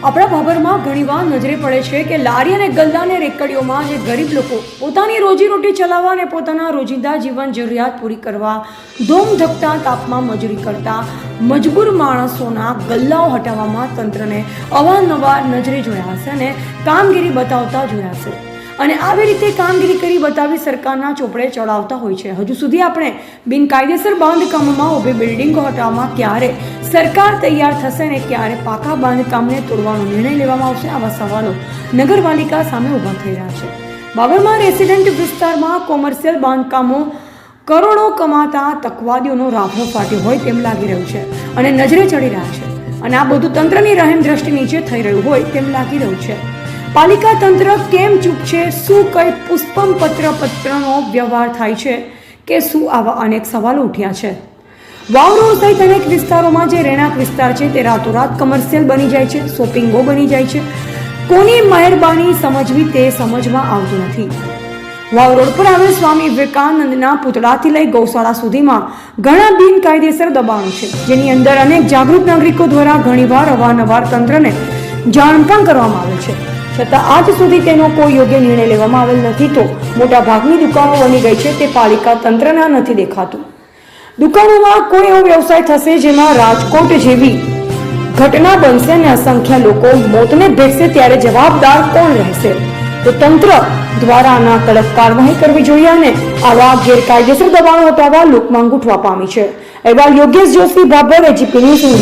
આપણા ભાભરમાં ઘણીવાર નજરે પડે છે કે લારી અને ગલ્લા અને રેકડીઓમાં જે ગરીબ લોકો પોતાની રોજીરોટી ચલાવવા અને પોતાના રોજિંદા જીવન જરૂરિયાત પૂરી કરવા ધોમધકતા તાપમાં મજૂરી કરતા મજબૂર માણસોના ગલ્લાઓ હટાવવામાં તંત્રને અવારનવાર નજરે જોયા હશે અને કામગીરી બતાવતા જોયા છે અને આવી રીતે કામગીરી કરી બતાવી સરકારના ચોપડે ચડાવતા હોય છે. હજુ સુધી આપણે બિનકાયદેસર બાંધકામોમાં ઊભી બિલ્ડિંગો હટાવવામાં ક્યારે સરકાર તૈયાર થશે અને ક્યારે પાકા બાંધકામને તોડવાનો નિર્ણય લેવામાં આવશે, આવા સવાલો નગરપાલિકા સામે ઊભા થઈ રહ્યા છે. બાબરમાં રેસિડેન્ટ વિસ્તારમાં કોમર્શિયલ બાંધકામો કરોડો કમાતા તકવાદીઓનો રાફડો ફાટ્યો હોય તેમ લાગી રહ્યું છે અને નજરે ચડી રહ્યા છે અને આ બધું તંત્રની રહેમ દ્રષ્ટિ નીચે થઈ રહ્યું હોય તેમ લાગી રહ્યું છે. પાલિકા તંત્ર કેમ ચૂપ છે? શું કઈ પુષ્પમ પત્રનો વ્યવહાર થાય છે કે શું? આવા અનેક સવાલો ઉઠ્યા છે. વાવ રોડ સહિત અનેક વિસ્તારોમાં જે રહેણાંક વિસ્તાર છે તે રાતોરાત કમર્શિયલ બની જાય છે, શોપિંગો બની જાય છે. કોની મહેરબાની સમજવી તે સમજમાં આવતું નથી. વાવ રોડ પર આવેલ સ્વામી વિવેકાનંદના પૂતળાથી લઈ ગૌશાળા સુધીમાં ઘણા બિનકાયદેસર દબાણો છે, જેની અંદર અનેક જાગૃત નાગરિકો દ્વારા ઘણીવાર અવારનવાર તંત્રને જાણ પણ કરવામાં આવે છે, છતાં આજ સુધી તેનો કોઈ યોગ્ય નિર્ણય લેવામાં આવેલ નથી. તો મોટા ભાગની દુકાનો બની ગઈ છે તે પાલિકા તંત્રના નથી દેખાતું. દુકાનોમાં કોઈ એવો વ્યવસાય થશે જેમાં રાજકોટ જેવી ઘટના બનશે અને અસંખ્ય લોકો મોતને ભેટશે, ત્યારે જવાબદાર કોણ રહેશે? તો તંત્ર દ્વારા આના કડક કાર્યવાહી કરવી જોઈએ અને આવા ગેરકાયદેસર દબાણો હટાવવા લોકમાંગ ઉઠવા પામી છે. અહેવાલ યોગેશ જોશી, ભાભર, એજીપી ન્યૂઝ.